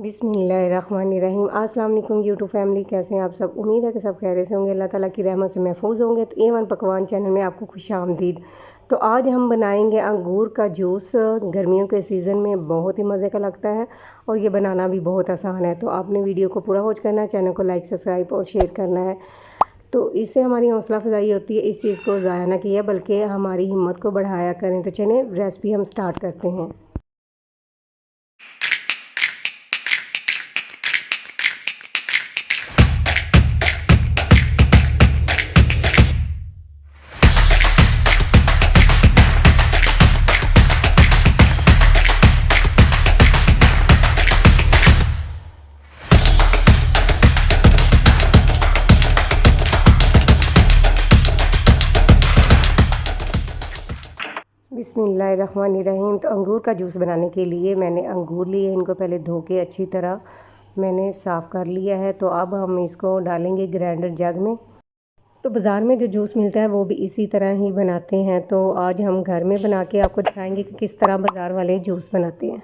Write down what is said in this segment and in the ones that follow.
बिस्मिल्लाहिर्रहमानिर्रहीम। अस्सलाम वालेकुम यूट्यूब फैमिली, कैसे हैं आप सब। उम्मीद है कि सब खैरियत से होंगे, अल्लाह ताला की रहमत से महफूज होंगे। तो A1 पकवान चैनल में आपको खुशामदीद। तो आज हम बनाएंगे अंगूर का जूस। गर्मियों के सीज़न में बहुत ही मज़े का लगता है और ये बनाना भी बहुत आसान है। तो आपने वीडियो को पूरा वॉच करना है, चैनल को लाइक सब्सक्राइब और शेयर करना है। तो इससे हमारी हौसला अफजाई होती है, इस चीज़ को ज़ाया ना किया बल्कि हमारी हिम्मत को बढ़ाया करें। तो चलें रेसिपी हम स्टार्ट करते हैं। बिस्मिल्लाहिर्रहमानिर्रहीम। तो अंगूर का जूस बनाने के लिए मैंने अंगूर लिए, इनको पहले धो के अच्छी तरह मैंने साफ़ कर लिया है। तो अब हम इसको डालेंगे ग्राइंडर जग में। तो बाज़ार में जो जूस मिलता है वो भी इसी तरह ही बनाते हैं। तो आज हम घर में बना के आपको दिखाएंगे कि किस तरह बाज़ार वाले जूस बनाते हैं।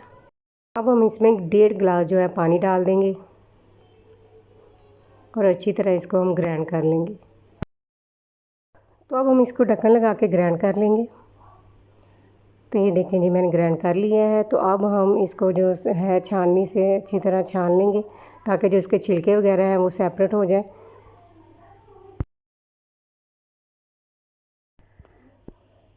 अब हम इसमें 1.5 गिलास जो है पानी डाल देंगे और अच्छी तरह इसको हम ग्राइंड कर लेंगे। तो अब हम इसको ढक्कन लगा के ग्राइंड कर लेंगे। तो ये देखें जी, मैंने ग्राइंड कर लिया है। तो अब हम इसको जो है छाननी से अच्छी तरह छान लेंगे ताकि जो इसके छिलके वगैरह हैं वो सेपरेट हो जाए।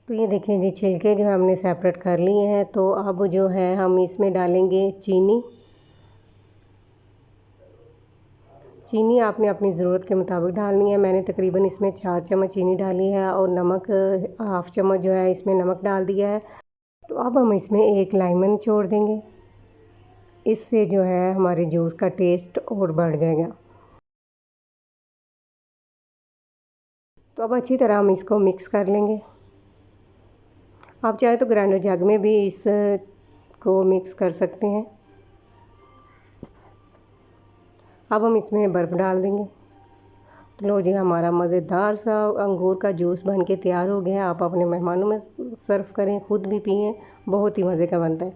तो ये देखें जी, छिलके जो हमने सेपरेट कर लिए हैं। तो अब जो है हम इसमें डालेंगे चीनी। चीनी आपने अपनी ज़रूरत के मुताबिक डालनी है। मैंने तकरीबन इसमें 4 चम्मच चीनी डाली है और नमक हाफ़ चम्मच जो है इसमें नमक डाल दिया है। तो अब हम इसमें 1 लेमन छोड़ देंगे, इससे जो है हमारे जूस का टेस्ट और बढ़ जाएगा। तो अब अच्छी तरह हम इसको मिक्स कर लेंगे। आप चाहे तो ग्राइंडर जग में भी इसको मिक्स कर सकते हैं। अब हम इसमें बर्फ़ डाल देंगे। तो लो जी, हमारा मज़ेदार सा अंगूर का जूस बन के तैयार हो गया है। आप अपने मेहमानों में सर्व करें, ख़ुद भी पिएं, बहुत ही मज़े का बनता है।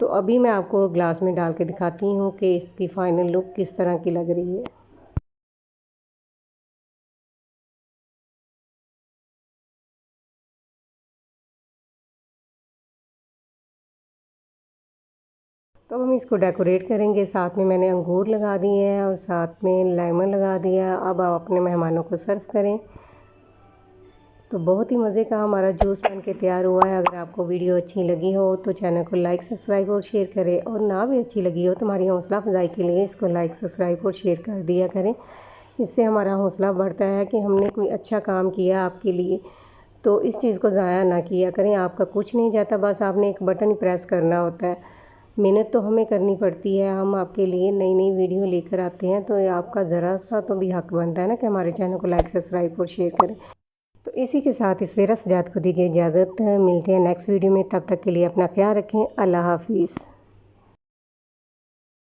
तो अभी मैं आपको ग्लास में डाल के दिखाती हूँ कि इसकी फ़ाइनल लुक किस तरह की लग रही है। तो हम इसको डेकोरेट करेंगे। साथ में मैंने अंगूर लगा दिए हैं और साथ में लेमन लगा दिया है। अब आप अपने मेहमानों को सर्व करें। तो बहुत ही मज़े का हमारा जूस बन के तैयार हुआ है। अगर आपको वीडियो अच्छी लगी हो तो चैनल को लाइक सब्सक्राइब और शेयर करें, और ना भी अच्छी लगी हो तो हमारी हौसला अफजाई के लिए इसको लाइक सब्सक्राइब और शेयर कर दिया करें। इससे हमारा हौसला बढ़ता है कि हमने कोई अच्छा काम किया आपके लिए। तो इस चीज़ को ज़ाया ना किया करें। आपका कुछ नहीं जाता, बस आपने एक बटन प्रेस करना होता है। मेहनत तो हमें करनी पड़ती है। हम आपके लिए नई नई वीडियो लेकर आते हैं, तो आपका ज़रा सा तो भी हक़ बनता है ना कि हमारे चैनल को लाइक सब्सक्राइब और शेयर करें। तो इसी के साथ इस वेरा सजाद को दीजिए इजाज़त। मिलते हैं नेक्स्ट वीडियो में, तब तक के लिए अपना ख्याल रखें। अल्लाह हाफ़िज़।